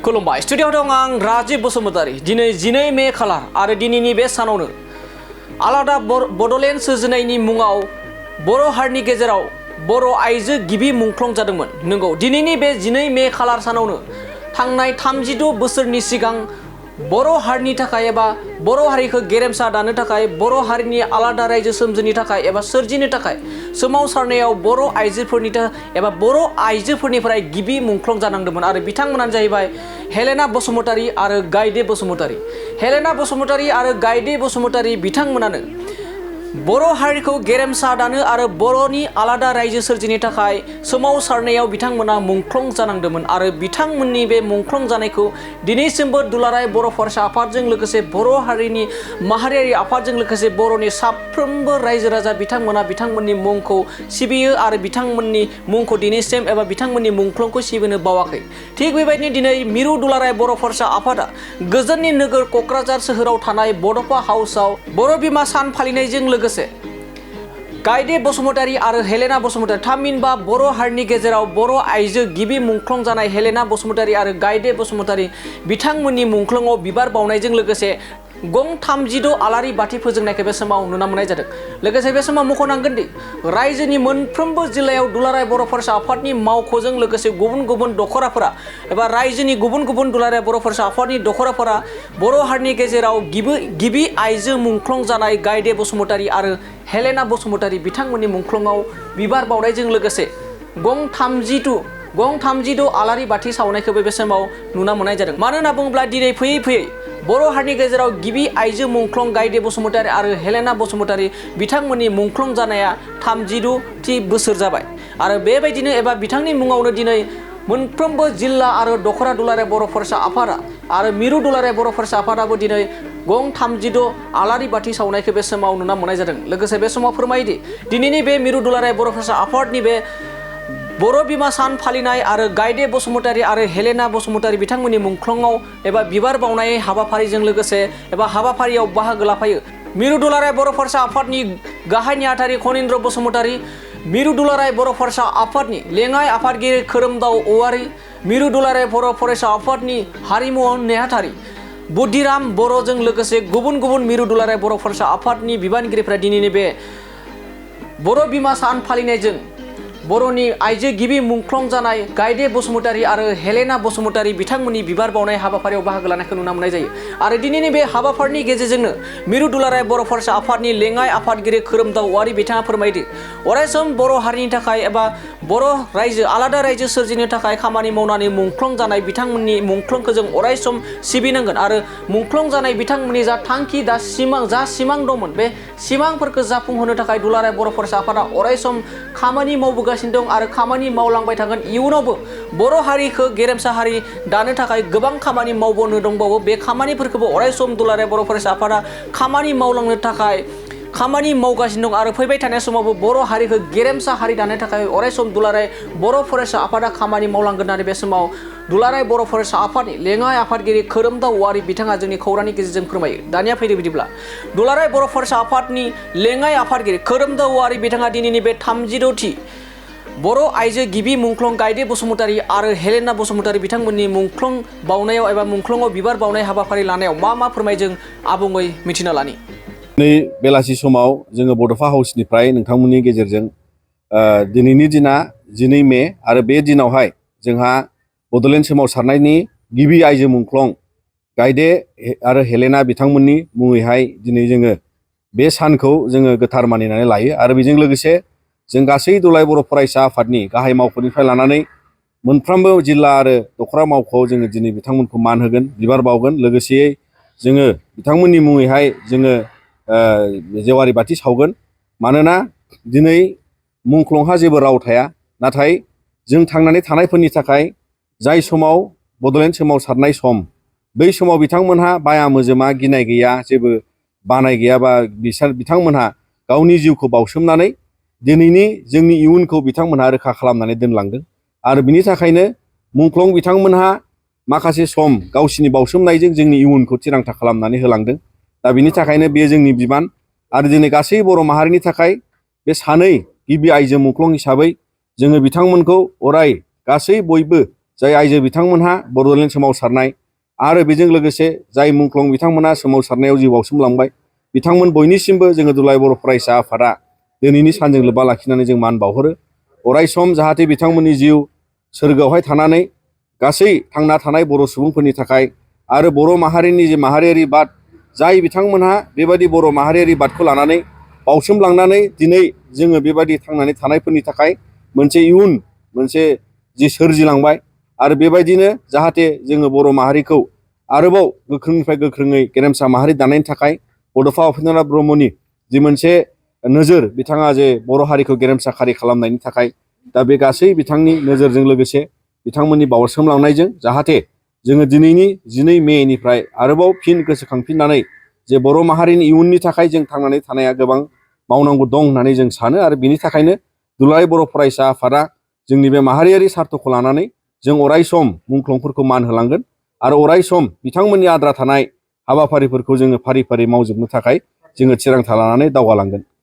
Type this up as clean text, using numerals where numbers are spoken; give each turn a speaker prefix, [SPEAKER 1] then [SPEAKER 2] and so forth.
[SPEAKER 1] खुलुमबाय स्टुडियोआव दं आं राजीब बसुमतारी। दिनै 12 मे खालार आरो दिनैनि बे सानावनो आलादा बड'लेण्ड सोरजिनायनि मुङाव बर' हारिनि गेजेराव बर' आइजो गिबि मुंख्लं जादोंमोन। नंगौ, दिनैनि बे 12 मे खालार सानावनो थांनाय 36 बोसोरनि सिगां बर' हारिनि थाखाय एबा बर' हारिखौ गेरेमसा दानो थाखाय, बर' हारिनि आलादा रायजो सोमजिनो थाखाय एबा सोरजिनो थाखाय सोमावसारनायाव बर' आइजोफोरनिफ्राय गिबि मुंख्लं जानांदोंमोन आरो बिथांमोनानो जाहैबाय हेलेना बसुमतारी आरो गायदे बसुमतारी। हेलेना बसुमतारी आरो गायदे बसुमतारी बिथांमोनानो बर' हारिखौ गेरेमसा दानो आरो बर'नि आलादा रायजो सोरजिनो थाखाय सोमावसारनायाव बिथांमोना मुंख्लं जानांदोंमोन आरो बिथांमोननि बे मुंख्लं जानायखौ दिनैसिमबो दुलाराय बर' फरायसा आफादजों लोगोसे बर' हारिनि माहारियारि आफादजों लोगोसे बर'नि साफ्रोमबो रायजो राजा बिथांमोना बिथांमोननि मुंखौ सिबियो आरो बिथांमोननि मुंखौ दिनैसिम एबा बिथांमोननि मुंख्लंखौ सिबिनो बावाखै। थिग बेबायदिनो दिनै मिरु दुलाराय बर' फरायसा आफादा गोजोननि नोगोर क'क्राझार सोहोराव थानाय बड'फ हाउसआव बर' बिमा सान फालिनायजों लोगोसे गायदे बसुमतारी आरो हेलेना बसुमतारी थामहिनबा बर' हारिनि गेजेराव बर' आइजो गिबि मुंख्लं जानाय हेलेना बसुमतारी आरो गायदे बसुमतारी बिथांमोननि मुंख्लंआव बिबार बावनायजों लोगोसे गं 36 आलारि बाथि फोजोंनायखौ बे समाव नुनो मोननाय जादों। लोगोसे बे समाव मख'नांगोन दि रायजोनि मोनफ्रोमबो जिल्लायाव दुलाराय बर' फरायसा आफादनि मावख'जों लोगोसे गुबुन गुबुन दख'राफोरा एबा रायजोनि गुबुन गुबुन दुलाराय बर' फरायसा आफादनि दख'राफोरा बर' हारिनि गेजेराव गिबि आइजो मुंख्लं जानाय गायदे बसुमतारी आरो हेलेना बसुमतारी बिथांमोननि मुंख्लंआव बिबार बावनायजों लोगोसे गं 36 आलारि बाथि सावनायखौबो बे समाव नुनो मोननाय जादों। मानो होनना बुङोब्ला दिनै फैयै फैयै बर' हारिनि गेजेराव गिबि आइजो मुंख्लं गायदे बसुमतारी आरो हेलेना बसुमतारी बिथांमोननि मुंख्लं जानाया 36थि बोसोर जाबाय आरो बेबायदिनो एबा बिथांनि मुङावनो दिनै मोनफ्रोमबो जिल्ला आरो दख'रा दुलाराय बर' फरायसा आफादा आरो मिरु दुलाराय बर' फरायसा आफादाबो दिनै गं 36 आलारि बाथि सावनायखौ बे समाव नुनो मोननाय जादों। लोगोसे बे समाव फोरमायोदि दिनैनि बे मिरु दुलाराय बर' फरायसा आफादनि बे बर' बिमा सान फालिनाय आरो गायदे बसुमतारी आरो हेलेना बसुमतारी बिथांमोननि मुंख्लंआव एबा बिबार बावनाय हाबाफारिजों लोगोसे एबा हाबाफारियाव बाहागो लाफायो मिरु दुलाराय बर' फरायसा आफादनि गाहाय नेहाथारि खनिन्द्र बसुमतारी, मिरु दुलाराय बर' फरायसा आफादनि लेङाइ आफादगिरि खोरोमदाव औवारी, मिरु दुलाराय बर' फरायसा आफादनि हारिमु नेहाथारि बुद्धिराम बर'जों लोगोसे गुबुन गुबुन मिरु दुलाराय बर' फरायसा आफादनि बिबानगिरिफ्रा दिनैनि बे बर' बिमा सान फालिनायजों बर'नि आइजो गिबि मुंख्लं जानाय गायदे बसुमतारी आरो हेलेना बसुमतारी बिथांमोननि बिबार बावनाय हाबाफारियाव बाहागो लानायखौ नुनो मोननाय जायो आरो दिनैनि बे हाबाफारिनि गेजेरजोंनो मिरु दुलाराय बर' फरायसा आफादनि लेङाइ आफादगिरि खोरोमदाव औवारी बिथाङा फोरमायदि अरायसम बर' हारिनि थाखाय एबा बर' रायजो आलादा रायजो सोरजिनो थाखाय खामानि मावनानै मुंख्लं जानाय बिथांमोननि मुंख्लंखौ जों अरायसम सिबिनांगोन आरो मुंख्लं जानाय बिथांमोननि जा थांखि सिमां दंमोन बे सिमांफोरखौ जाफुंहोनो थाखाय दुलाराय बर' फरायसा आफादा अरायसम खामानि मावबोगासिनो दं आरो खामानि मावलांबाय थागोन। इयुनावबो बर' हारिखौ गेरेमसा हारि दानो थाखाय गोबां खामानि मावबोनो दंबावो। बे खामानिफोरखौबो अरायसम दुलाराय बर' फरायसा आफादा खामानि मावलांनो थाखाय खामानि मावगासिनो दं आरो फैबाय थानाय समावबो बर' हारिखौ गेरेमसा हारि दानो थाखाय अरायसम दुलाराय बर' फरायसा आफादा खामानि मावलांगोन होननानै बे समाव दुलाराय बर' फरायसा आफादनि लेङाइ आफादगिरि खोरोमदाव औवारी बिथाङा जोंनि खौरांनि गेजेरजों फोरमायो। दानिया फैदो बिदिब्ला दुलाराय बर' फरायसा आफादनि लेङाइ आफादगिरि खोरोमदाव औवारी बिथाङा दिनैनि बे 36थि बर' आइजो गिबि मुंख्लं गायदे बसुमतारी आरो हेलेना बसुमतारी बिथांमोननि मुंख्लं बावनायाव एबा मुंख्लंआव बिबार बावनाय हाबाफारि लानायाव मा फोरमायजों आबुङै मिथिना लानि।
[SPEAKER 2] दिनै बेलासि समाव जोङो बड'फा हाउसनिफ्राय नोंथांमोननि गेजेरजों दिनैनि दिना 12 मे आरो बे दिनावहाय जोंहा बड'लेण्ड सोमावसारनायनि गिबि आइजो मुंख्लं गायदे आरो हेलेना बिथांमोननि मुङैहाय दिनै जोङो बे सानखौ जोङो गोथार मानिनानै लायो आरो बेजों लोगोसे जों गासै दुलाराय बर' फरायसा आफादनि गाहाय मावख'निफ्राय लानानै मोनफ्रोमबो जिल्ला आरो दख'रा मावख'आव जोङो दिनै बिथांमोनखौ मान होगोन, बिबार बावगोन। लोगोसेयै जोङो बिथांमोननि मुङैहाय जोङो जेवारि बाथि सावगोन। मानोना दिनै मुंख्लंहा जेबो राव थाया, नाथाय जों थांनानै थानायफोरनि थाखाय जाय समाव बड'लेण्ड सोमावसारनाय सम, बै समाव बिथांमोनहा बाया मोजोमा गिनाय गैया, जेबो बानाय गैया बा बिथांमोनहा गावनि जिउखौ बावसोमनानै दिनैनि जोंनि इयुनखौ बिथांमोनहा रोखा खालामनानै दोनलांदों आरो बिनि थाखायनो मुंख्लं बिथांमोनहा माखासे सम गावसिनि बावसोमनायजों जोंनि इयुनखौ थिरांथा खालामनानै होलांदों। दा बिनि थाखायनो बेयो जोंनि बिबान आरो दिनै गासै बर' माहारिनि थाखाय बे सानै गिबि आइजो मुंख्लं हिसाबै जोङो बिथांमोनखौ अराय गासै बयबो जाय आइजो बिथांमोनहा बड'लेण्ड सोमावसारनाय आरो बेजों लोगोसे जाय मुंख्लं बिथांमोना सोमावसारनायाव जिउ बाउसोमलांबाय बिथांमोन बयनिसिमबो जोङो दुलाराय बर' फरायसा आफादा दिनैनि सानजों लोब्बा लाखिनानै जों मान बावहरो। अरायसम जाहाथे बिथांमोननि जिउ सोरगोआवहाय थानानै गासै थांना थानाय बर' सुबुंफोरनि थाखाय आरो बर' माहारिनि जे माहारियारि बाद जाय बिथांमोनहा बेबायदि बर' माहारियारि बादखौ लानानै बाउसोमलांनानै दिनै जोङो बेबायदि थांनानै थानायफोरनि थाखाय मोनसे इयुन मोनसे जि सोरजिलांबाय आरो बेबायदिनो जाहाथे जोङो बर' माहारिखौ आरोबाव गोख्रोंनिफ्राय गोख्रोङै गेरेमसा माहारि दानायनि थाखाय बड'फा उपेन्द्रनाथ ब्रह्मनि जि मोनसे नोजोर बिथाङा जे बर' हारिखौ गेरेमसा खारि खालामनायनि थाखाय दा बे गासै बिथांनि नोजोरजों लोगोसे बिथांमोननि बावसोमलांनायजों जाहाथे जोङो दिनैनि 12 मेनिफ्राय आरोबाव फिन गोसोखांफिननानै जे बर' माहारिनि इयुननि थाखाय जों थांनानै थानाया गोबां मावनांगौ दं होननानै जों सानो आरो बिनि थाखायनो दुलाराय बर' फरायसा आफादा जोंनि बे माहारियारि सार्थखौ लानानै जों अरायसम मुंख्लंफोरखौ मान होलांगोन आरो अरायसम बिथांमोननि आद्रा थानाय हाबाफारिफोरखौ जोङो फारि फारि मावजोबनो थाखाय जोङो थिरांथा लानानै दावगालांगोन।